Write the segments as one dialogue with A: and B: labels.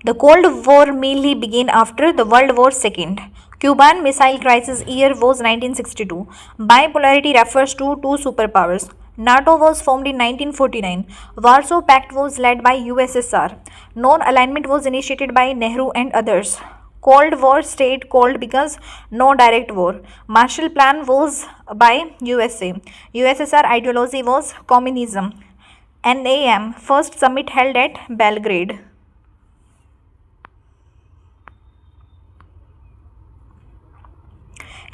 A: The Cold War mainly began after the World War II. Cuban Missile Crisis year was 1962. Bipolarity refers to two superpowers. NATO was formed in 1949. Warsaw Pact was led by USSR. Non-alignment was initiated by Nehru and others. Cold War stayed cold because no direct war. Marshall Plan was by USA. USSR ideology was communism. NAM first summit held at Belgrade.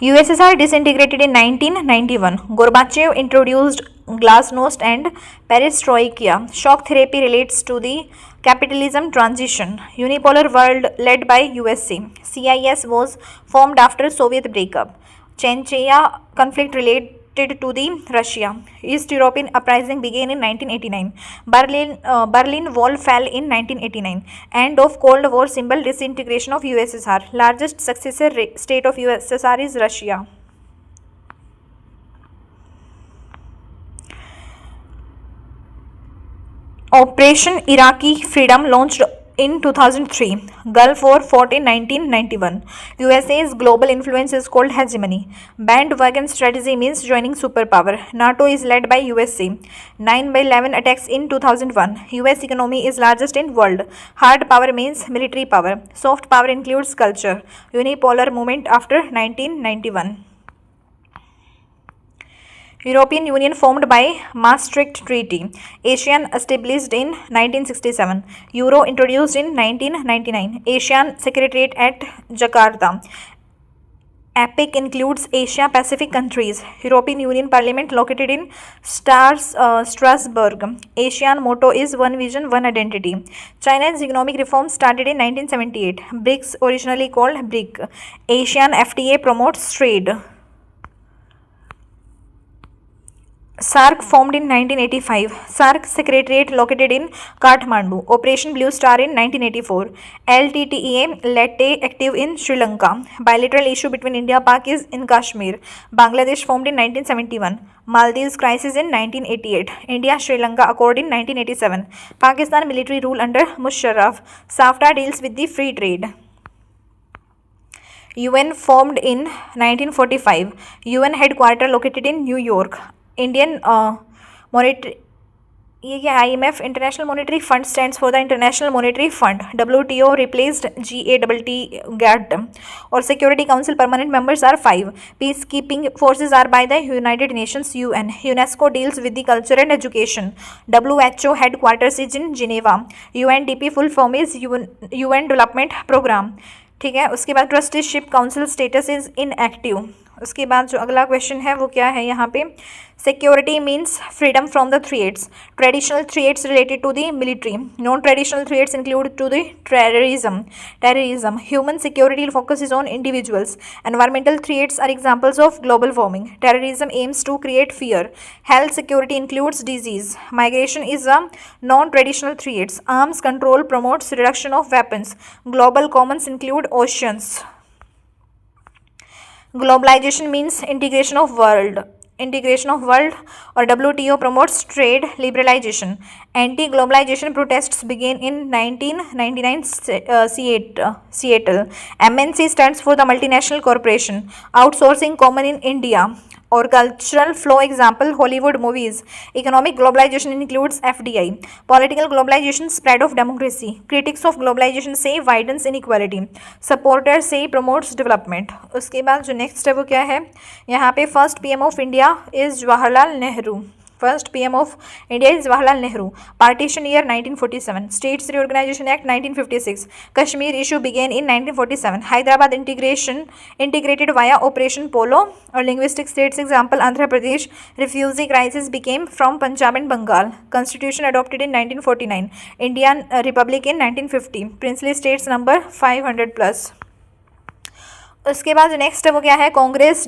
A: USSR disintegrated in 1991. Gorbachev introduced glasnost and perestroika. Shock therapy relates to the capitalism transition. Unipolar world led by USA. CIS was formed after Soviet breakup. Chechnya conflict related to the Russia. East European uprising began in 1989. Berlin Wall fell in 1989. End of Cold War symbol disintegration of USSR. Largest successor state of USSR is Russia. Operation Iraqi Freedom launched in 2003. Gulf War fought in 1991. USA's global influence is called hegemony. Bandwagon strategy means joining superpower. NATO is led by USA. 9/11 attacks in 2001. US economy is largest in world. Hard power means military power. Soft power includes culture. Unipolar movement after 1991. European Union formed by Maastricht Treaty. ASEAN established in 1967. Euro introduced in 1999. ASEAN Secretariat at Jakarta. APEC includes Asia Pacific countries. European Union Parliament located in Strasbourg. ASEAN motto is One Vision, One Identity. China's economic reform started in 1978. BRICS originally called BRIC. ASEAN FTA promotes trade. SAARC formed in 1985. SAARC Secretariat located in Kathmandu. Operation Blue Star in 1984. LTTE Lette active in Sri Lanka. Bilateral issue between India-Pak is in Kashmir. Bangladesh formed in 1971. Maldives crisis in 1988. India-Sri Lanka Accord in 1987. Pakistan military rule under Musharraf. SAFTA deals with the free trade. UN formed in 1945. UN headquarter located in New York. Indian monetary IMF International Monetary Fund stands for the International Monetary Fund. WTO replaced GATT. Or Security Council permanent members are 5. Peacekeeping forces are by the United Nations UN. UNESCO deals with the culture and education. WHO headquarters is in Geneva. UNDP full form is UN Development Program. ठीक है, उसके बाद trusteeship council status is inactive. उसके बाद जो अगला question है वो क्या है यहाँ पे, security means freedom from the threats. Traditional threats related to the military. Non traditional threats include to the terrorism. Human security focus is on individuals. Environmental threats are examples of global warming. Terrorism aims to create fear. Health security includes disease. Migration is a non traditional threats. Arms control promotes reduction of weapons. Global commons include oceans. Globalization means integration of world or WTO promotes trade liberalization. Anti-globalization protests began in 1999 Seattle. MNC stands for the multinational corporation. Outsourcing common in India. Or cultural flow example Hollywood movies. Economic globalization includes FDI. Political globalization spread of democracy. Critics of globalization say widens inequality. Supporters say promotes development. उसके बाद जो next है वो क्या है, यहाँ पे first PM of India is Jawaharlal Nehru. First PM of India is Jawaharlal Nehru. Partition year 1947. States Reorganization Act 1956. Kashmir issue began in 1947. Hyderabad integrated via Operation Polo. Or linguistic states example Andhra Pradesh. Refugee crisis became from Punjab and Bengal. Constitution adopted in 1949. Indian Republic in 1950. Princely states number 500 plus. उसके बाद next है वो क्या है, Congress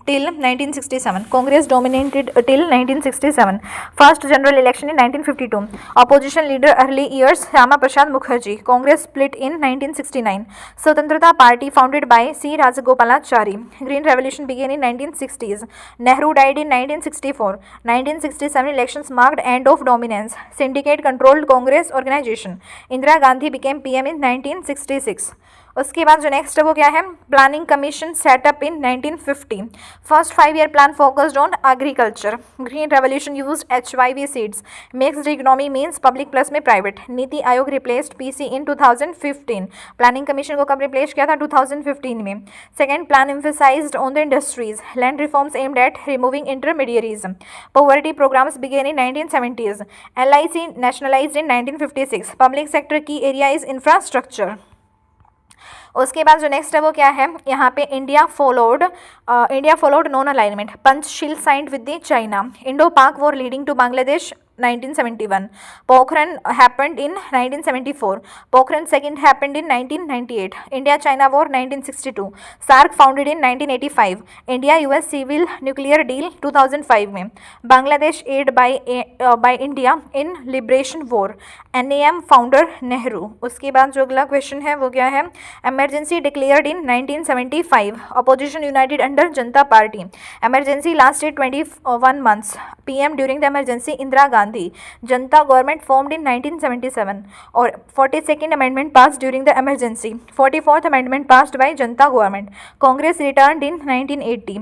A: till 1967. Congress dominated till 1967. First general election in 1952. Opposition leader early years Syama Prasad Mukherjee. Congress split in 1969. Swatantrata Party founded by C. Rajagopalachari. Green Revolution began in 1960s. Nehru died in 1964. 1967 elections marked end of dominance. Syndicate controlled Congress organization. Indira Gandhi became PM in 1966. उसके बाद जो next है वो क्या है, planning commission setup in 1950. First 5 year plan focused on agriculture. Green revolution used HYV seeds. Mixed economy means public plus में private. NITI Aayog replaced PC in 2015. Planning commission को कब रिप्लेस किया था, 2015 में. Second plan emphasised on the industries. Land reforms aimed at removing intermediaries. Poverty programmes began in 1970s. LIC nationalised in 1956. Public sector की area is infrastructure. उसके बाद जो next है वो क्या है, यहाँ पे India followed non alignment. Panchsheel signed with the China. Indo Pak war leading to Bangladesh 1971. Pokhran happened in 1974. Pokhran second happened in 1998. India-China War 1962. SAARC founded in 1985. India-US Civil Nuclear Deal 2005 में. Bangladesh aid by India in Liberation War. NAM founder Nehru. उसके बाद जो अगला question है वो क्या है, emergency declared in 1975. Opposition united under Janata Party. Emergency lasted 21 months. PM during the emergency Indira Gandhi. Janata government formed in 1977 और 42nd amendment pass during the emergency. 44th amendment passed by Janata government. Congress returned in 1980.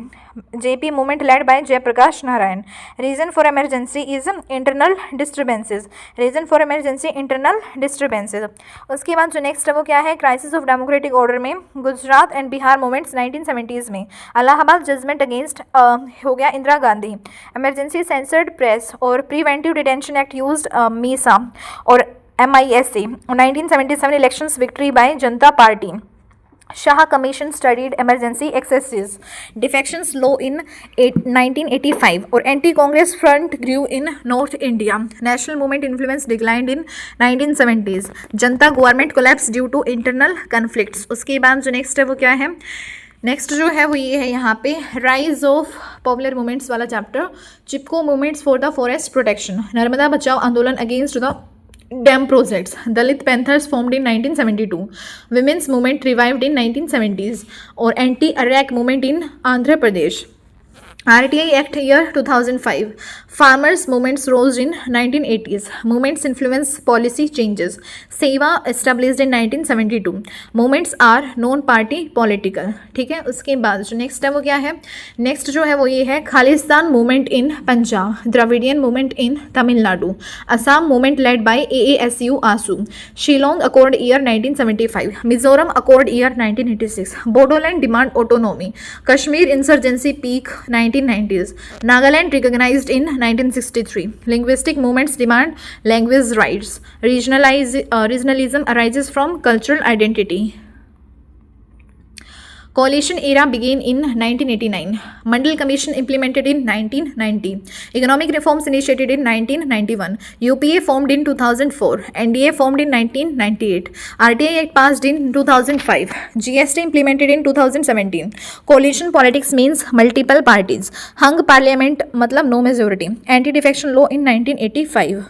A: JP movement led by Jayaprakash Narayan. Reason for emergency is internal disturbances. Reason for emergency internal disturbances. उसके बाद जो next है वो क्या है, crisis of democratic order में Gujarat and Bihar movements 1970s में. Allahabad judgement against हो गया Indira Gandhi. Emergency censored press और preventive detention act used MISA और MISA. 1977 elections victory by Janata party. Shah Commission studied emergency excesses. Defections low in 1985 और anti-Congress front grew in North India. National movement influence declined in 1970s. Janata government collapsed due to internal conflicts. उसके बाद जो next है वो क्या है, next जो है वो ये है यहाँ पे राइज ऑफ पॉपुलर मूवमेंट्स वाला chapter. Chipko movements for the forest protection. Narmada Bachao Andolan against the dam projects. Dalit panthers formed in 1972. Women's movement revived in 1970s और anti arrack movement in Andhra Pradesh. RTI Act year 2005. Farmers movements rose in 1980s. Movements influence policy changes. सेवा established in 1972. Movements are non-party political. ठीक है, उसके बाद जो next है वो क्या है, नेक्स्ट जो है वो ये है Khalistan movement in Punjab. Dravidian movement in Tamil Nadu. Assam movement led by AASU AASU. Shillong accord year 1975. Mizoram accord year 1986. Bodoland demand autonomy. Kashmir insurgency peak 1990s. Nagaland recognized in 1963. Linguistic movements demand language rights. Regionalism arises from cultural identity. Coalition era began in 1989. Mandal Commission implemented in 1990. Economic reforms initiated in 1991. UPA formed in 2004. NDA formed in 1998. RTI Act passed in 2005. GST implemented in 2017. Coalition politics means multiple parties. Hung parliament मतलब no majority. Anti-defection law in 1985.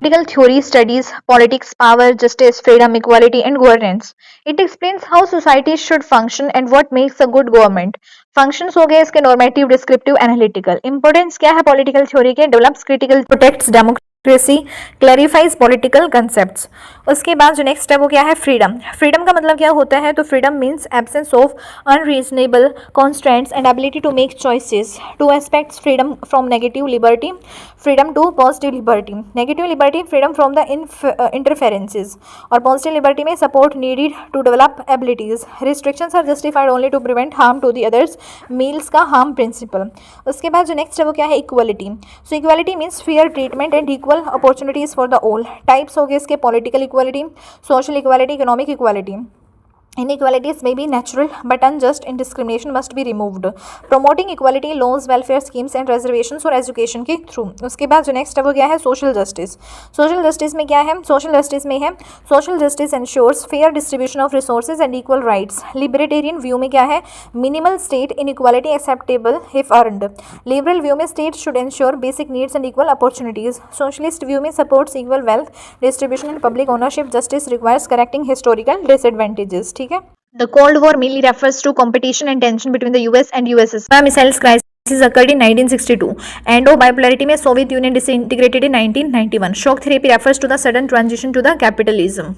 A: Political theory studies politics, power, justice, freedom, equality, and governance. It explains how society should function and what makes a good government. Functions हो गए इसके normative, descriptive, analytical. Importance क्या है political theory के? Develops critical, protects democracy, clarifies political concepts. उसके बाद जो next है वो क्या है, फ्रीडम. फ्रीडम का मतलब क्या होता है, तो freedom means absence of unreasonable constraints and ability to make choices. Two aspects, freedom from negative liberty, freedom to positive liberty. Negative liberty freedom from the interferences और पॉजिटिव लिबर्टी में support needed to develop abilities. Restrictions are justified only to prevent harm to the others. Mill's का harm principle. उसके बाद जो next है वो क्या है, equality. So equality means fair treatment and equal opportunities for the all. Types हो गए इसके, political equality, social equality, economic equality. Inequalities may be natural, but unjust indiscrimination must be removed. Promoting equality, laws, welfare schemes and reservations और education के through. उसके बाद जो next है वो क्या है? Social justice. Social justice में क्या है? Social justice में है social justice ensures fair distribution of resources and equal rights. Libertarian view में क्या है? Minimal state inequality acceptable if earned. Liberal view में state should ensure basic needs and equal opportunities. Socialist view में supports equal wealth distribution and public ownership. Justice requires correcting historical disadvantages. ठीक है. The Cold War mainly refers to competition and tension between the US and USSR. Missiles crisis occurred in 1962. End of bipolarity में Soviet Union disintegrated in 1991. Shock therapy refers to the sudden transition to the capitalism.